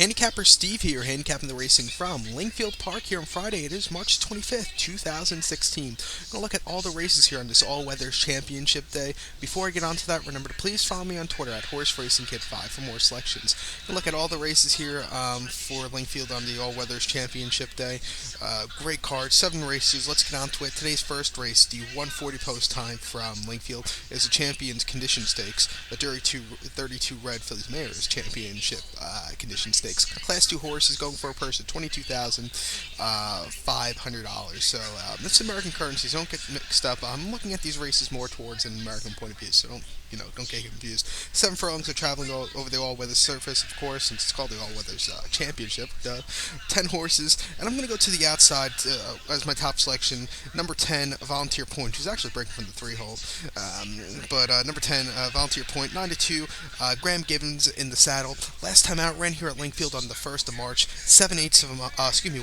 Handicapper Steve here, handicapping the racing from Lingfield Park here on Friday. It is March 25th, 2016. I'm going to look at all the races here on this all-weather championship day. Before I get on to that, remember to please follow me on Twitter at HorseRacingKid5 for more selections. We'll look at all the races here for Lingfield on the all-weather championship day. Great card, 7 races. Let's get on to it. Today's first race, the 140 post time from Lingfield, is the Champions Condition Stakes, the 32 Red Phillies Mares Championship Condition Stakes. Class 2 horse is going for a purse of $22,500. So that's American currency, so don't get mixed up. I'm looking at these races more towards an American point of view, so don't get confused. 7 furlongs are traveling over the all-weather surface, of course, since it's called the all-weathers championship. 10 horses, and I'm going to go to the outside as my top selection. Number 10, Volunteer Point, who's actually breaking from the 3-hole. But number 10, Volunteer Point, 9-2. Graham Gibbons in the saddle. Last time out, ran here at Lingfield on the 1st of March.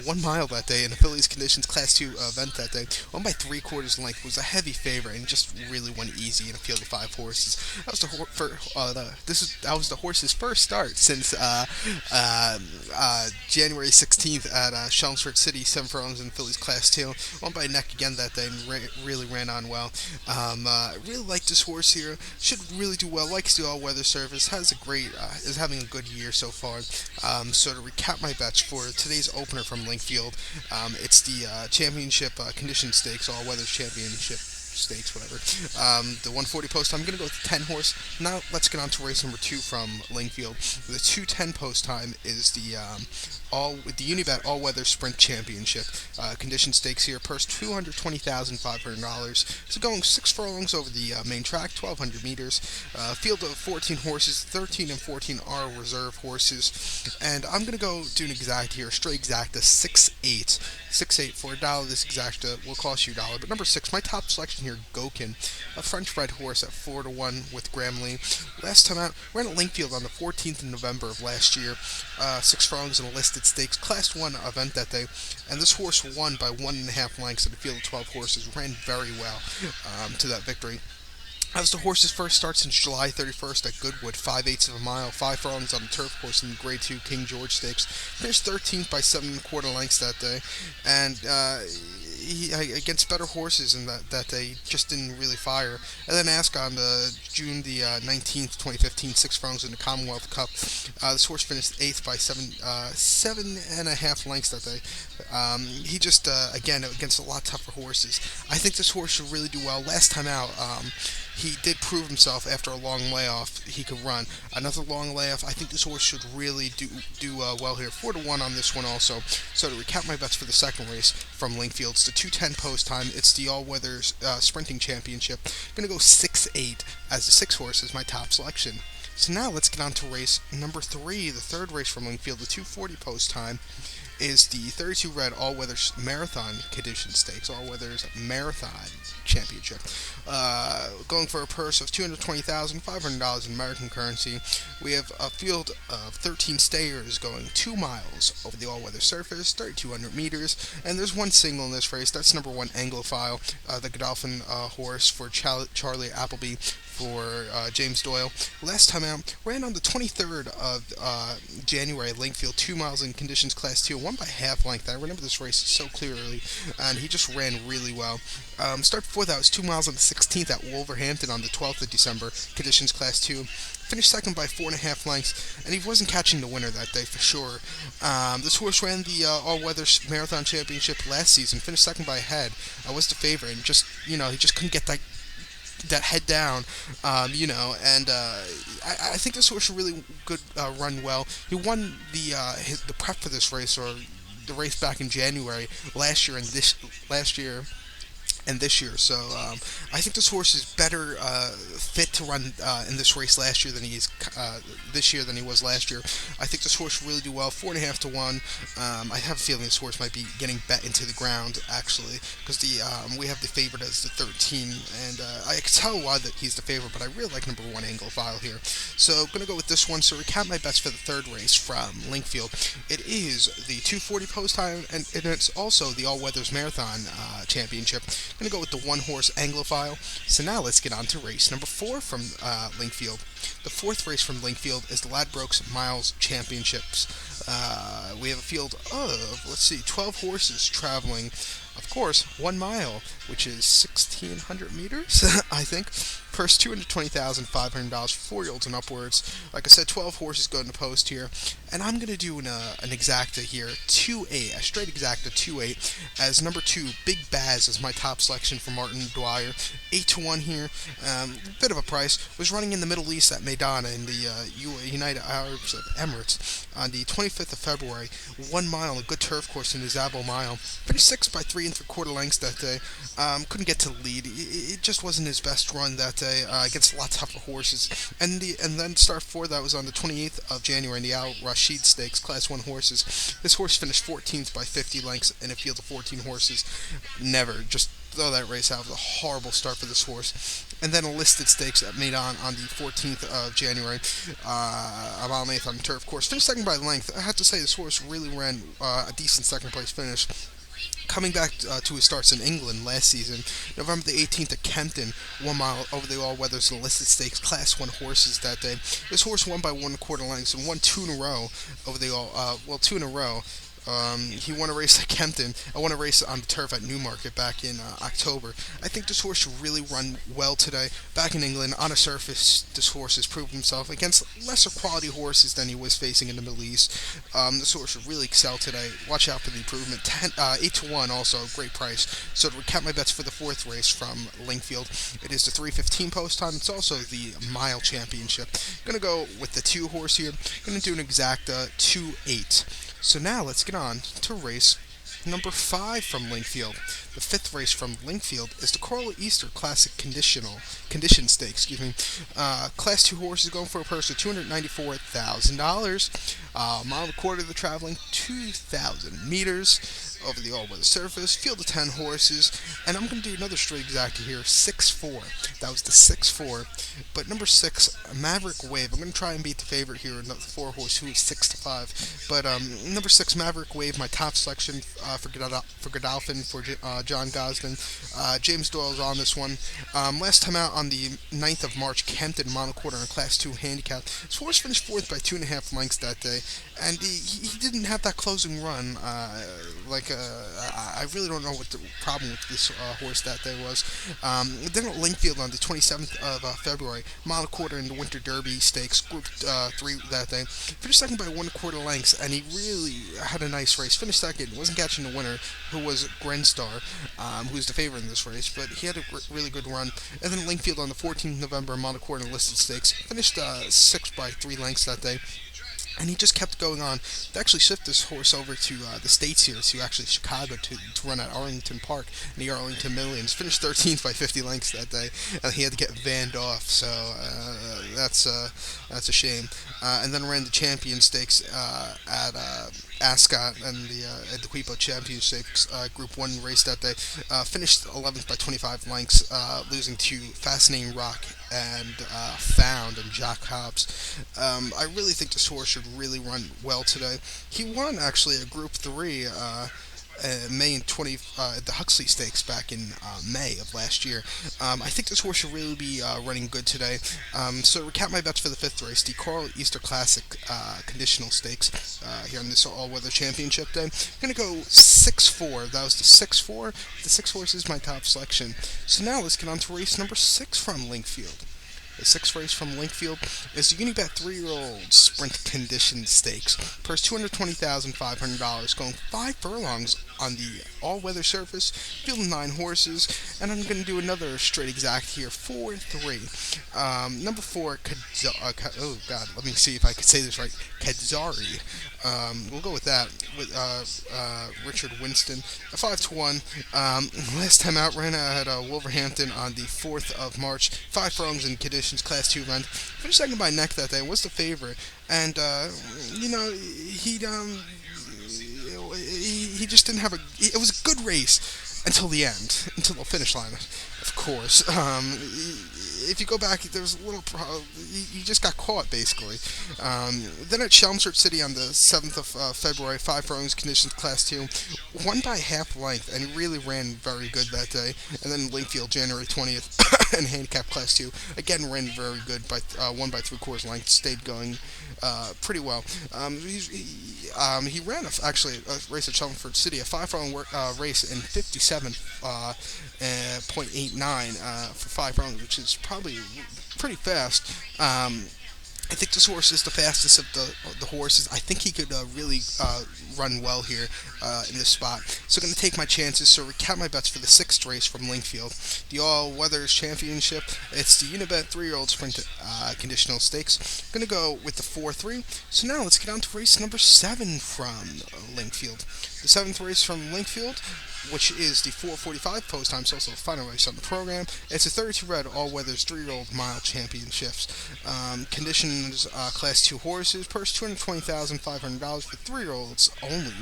1 mile that day in the Phillies Conditions Class 2 event that day. Won by 3/4 length. Was a heavy favorite and just really went easy in a field of 5 horses. That was the horse's first start since January 16th at Chelmsford City. 7 furlongs in the Phillies Class 2. Won by a neck again that day and really ran on well. Really like this horse here. Should really do well. Likes the all-weather surface. Is having a good year so far. So to recap my bets for today's opener from Lingfield, it's the Championship Condition Stakes, all-weather championship stakes, whatever. The 140 post time, I'm going to go with the 10 horse. Now let's get on to race number 2 from Lingfield. The 210 post time is the Unibet All-Weather Sprint Championship. Condition stakes here, purse $220,500. So going 6 furlongs over the main track, 1,200 meters. Field of 14 horses, 13 and 14 are reserve horses. And I'm going to go do an exact here, straight exacta, 6-8. 6-8 for $1. This exacta will cost you $1. But number 6, my top selection here, Gokin, a French-bred horse at 4-1 with Graham Lee. Last time out, ran at Lingfield on the 14th of November of last year. 6 furlongs in a listed stakes, Class 1 event that day, and this horse won by 1.5 lengths in a field of 12 horses. Ran very well to that victory. That was the horse's first start since July 31st at Goodwood, 5/8 of a mile, 5 furlongs on the turf course in the Grade 2 King George Stakes. Finished 13th by 7.25 lengths that day, and he against better horses in that day just didn't really fire. And then Ascot on June the 19th, 2015, 6 furlongs in the Commonwealth Cup. This horse finished 8th by 7.5 lengths that day. He just again against a lot tougher horses. I think this horse should really do well. Last time out, he did prove himself after a long layoff. He could run. Another long layoff. I think this horse should really do well here. 4-1 on this one also. So to recap my bets for the second race from Lingfield, it's the 210 post time. It's the all-weather sprinting championship. I'm going to go 6-8 as the 6 horse is my top selection. So now let's get on to race number 3, the third race from Lingfield, the 240 post time. Is the 32 Red All-Weather Marathon Condition Stakes, All-Weathers Marathon Championship. Going for a purse of $220,500 in American currency. We have a field of 13 stayers going 2 miles over the all-weather surface, 3,200 meters, and there's one single in this race. That's number 1, Anglophile, the Godolphin horse for Charlie Appleby for James Doyle. Last time out, ran on the 23rd of January at Lingfield, 2 miles in conditions Class 2, won by half length. I remember this race so clearly, and he just ran really well. Start before that was 2 miles on the 16th at Wolverhampton on the 12th of December, conditions Class 2. Finished second by 4.5 lengths, and he wasn't catching the winner that day for sure. This horse ran the all-weather marathon championship last season, finished second by a head. I was the favorite, and he just couldn't get that head down, and I think this horse should really run well. He won the prep for this race, or the race back in January last year and this year. So I think this horse is better fit to run in this race last year than he is this year than he was last year. I think this horse will really do well, 4.5 to 1. I have a feeling this horse might be getting bet into the ground actually, because we have the favorite as the 13, and I can tell why that he's the favorite, but I really like number 1 Anglophile here. So I'm gonna go with this one. So recap my bets for the third race from Lingfield. It is the 240 post time, and it's also the all-weathers marathon championship. I'm going to go with the 1 horse Anglophile. So now let's get on to race number 4 from Lingfield. The fourth race from Lingfield is the Ladbrokes Miles Championships. We have a field of, let's see, 12 horses traveling, of course, 1 mile, which is 1,600 meters, I think. First, $220,500 for 4-year-olds and upwards. Like I said, 12 horses go into post here. And I'm going to do an exacta here, 2-8, a straight exacta 2-8, as number 2, Big Baz is my top selection for Martin Dwyer. 8-1 here, bit of a price. Was running in the Middle East at Meidana in the United Arab Emirates on the 25th of February. 1 mile, a good turf course in the Zabo Mile. Finished 6 by 3 3/4 lengths that day. Couldn't get to the lead. It just wasn't his best run that day against a lot tougher horses. And then start 4 that was on the 28th of January in the Al Rashid Stakes, Class 1 horses. This horse finished 14th by 50 lengths in a field of 14 horses. Never, just throw that race out. It was a horrible start for this horse. And then a listed stakes at Medan on the 14th of January, a mile and eighth on the turf course. Finished second by length. I have to say this horse really ran a decent second place finish. Coming back to his starts in England last season, November the 18th at Kempton, 1 mile over the all-weathers and listed stakes, Class 1 horses that day. This horse won by 1 1/4 lengths and won 2 in a row over the all, 2 in a row. He won a race at Kempton. I won a race on the turf at Newmarket back in October. I think this horse should really run well today. Back in England, on a surface, this horse has proved himself against lesser quality horses than he was facing in the Middle East. This horse should really excel today. Watch out for the improvement. 8-1 also, great price. So to recap my bets for the fourth race from Lingfield, it is the 3:15 post time. It's also the mile championship. Gonna go with the 2 horse here. Gonna do an exacta 2-8. So now let's get on to race number 5 from Lingfield. The 5th race from Lingfield is the Coral Easter Classic Condition Stakes. Class 2 horses going for a purse of $294,000. Mile and a quarter of the traveling, 2,000 meters over the all-weather surface. Field of 10 horses, and I'm going to do another straight exacta here, 6-4. That was the 6-4. But number 6, Maverick Wave. I'm going to try and beat the favorite here, the 4 horse, who is 6-5. But number 6, Maverick Wave, my top selection for Godolphin, for John Gosden. James Doyle's on this one. Last time out on the 9th of March, Kempton, mile and a quarter on Class 2 handicap. This horse finished 4th by 2.5 lengths that day, and he didn't have that closing run. I really don't know what the problem with this horse that day was. Then at Lingfield on the 27th of February, mile and a quarter in the Winter Derby Stakes, Group 3 that day. Finished second by 1 1/4 lengths, and he really had a nice race. Finished second, wasn't catching the winner, who was Grenstar, who's the favorite in this race, but he had a really good run. And then Lingfield on the 14th of November, mile and a quarter in listed stakes. Finished 6 by 3 lengths that day. And he just kept going on. They actually shipped this horse over to the States here, to actually Chicago, to run at Arlington Park, near Arlington Millions. Finished 13th by 50 lengths that day, and he had to get vanned off, so that's a shame. And then ran the Champion Stakes at Ascot and the Quipo Champion Stakes Group 1 race that day. Finished 11th by 25 lengths, losing to Fascinating Rock and Found and Jock Hobbs. I really think this horse should really run well today. He won actually a Group 3 May in the Huxley Stakes back in May of last year. I think this horse should really be running good today. So to recap my bets for the 5th race, the Coral Easter Classic Conditional Stakes here on this all-weather championship day. I'm going to go 6-4. That was the 6-4. The 6 horse is my top selection. So now let's get on to race number 6 from Lingfield. The 6th race from Lingfield is the Unibet 3-year-old Sprint Condition Stakes. Purse $220,500, going 5 furlongs on the all-weather surface, field of 9 horses, and I'm going to do another straight exact here, 4-3. Number 4, let me see if I could say this right, Kadzari. We'll go with that, with Richard Winston, 5-1. Last time out, ran at Wolverhampton on the 4th of March, 5 furlongs in conditions, Class 2 event. Finished second by neck that day, was the favorite, and he just didn't have it was a good race, until the end, until the finish line, of course. If you go back, there was a little. You just got caught basically. Then at Chelmsford City on the 7th of February, 5 furlongs conditions Class 2, won by half length, and he really ran very good that day. And then Lingfield, January 20th, and handicap Class 2, again ran very good, by won by 3/4 length, stayed going pretty well. He ran actually a race at Chelmsford City, a 5 furlong race in 57.89 for 5 furlongs, which is probably pretty fast. I think this horse is the fastest of the horses. I think he could really run well here in this spot. So I'm going to take my chances. So recount my bets for the 6th race from Lingfield, the All Weathers Championship. It's the Unibet 3-year-old sprint conditional stakes. I'm going to go with the 4-3. So now let's get on to race number 7 from Lingfield. The 7th race from Lingfield, which is the 4:45 post time, so also the final race on the program. It's a 32 red all weathers 3-year-old mile championships. Conditions Class 2 horses, purse $220,500 for 3-year-olds only.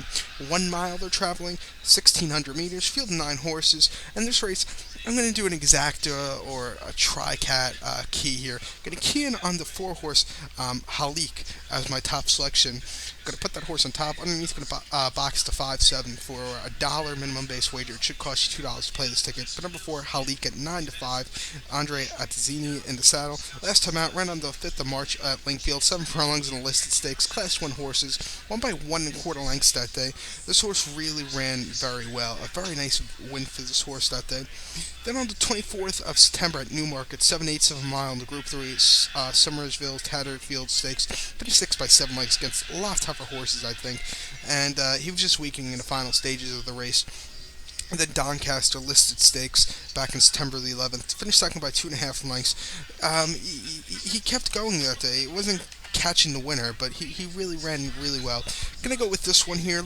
1 mile they're traveling, 1,600 meters, field 9 horses, and this race I'm going to do an exacta or a tri-cat key here. Going to key in on the 4-horse Halik as my top selection. Going to put that horse on top. Underneath, going to box to 5-7 for $1 minimum base wager. It should cost you $2 to play this ticket. But number 4, Halik at 9-5. Andre Atazzini in the saddle. Last time out, ran on the 5th of March at Lingfield. 7 furlongs in the listed stakes. Class 1 horses. Won by 1 1/4 lengths that day. This horse really ran very well. A very nice win for this horse that day. Then on the 24th of September at Newmarket, 7/8 of a mile in the Group 3 Somersville Tatterfield Stakes. Finished 6 by 7 lengths against a lot tougher horses, I think. And he was just weakening in the final stages of the race. And then Doncaster listed stakes back in September the 11th. Finished second by 2.5 lengths. He kept going that day. It wasn't catching the winner, but he really ran really well. Gonna go with this one here.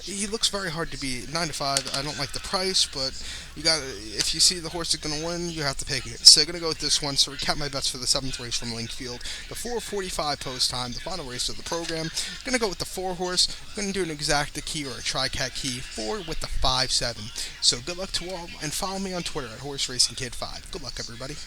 He looks very hard to beat. 9-5. I don't like the price, but if you see the horse is gonna win, you have to pick it. So gonna go with this one. So recap my bets for the 7th race from Lingfield. The 4:45 post time, the final race of the program. Gonna go with the 4-horse. Gonna do an exacta key or a tri-cat key. 4 with the 5-7. So good luck to all, and follow me on Twitter at HorseRacingKid5. Good luck, everybody.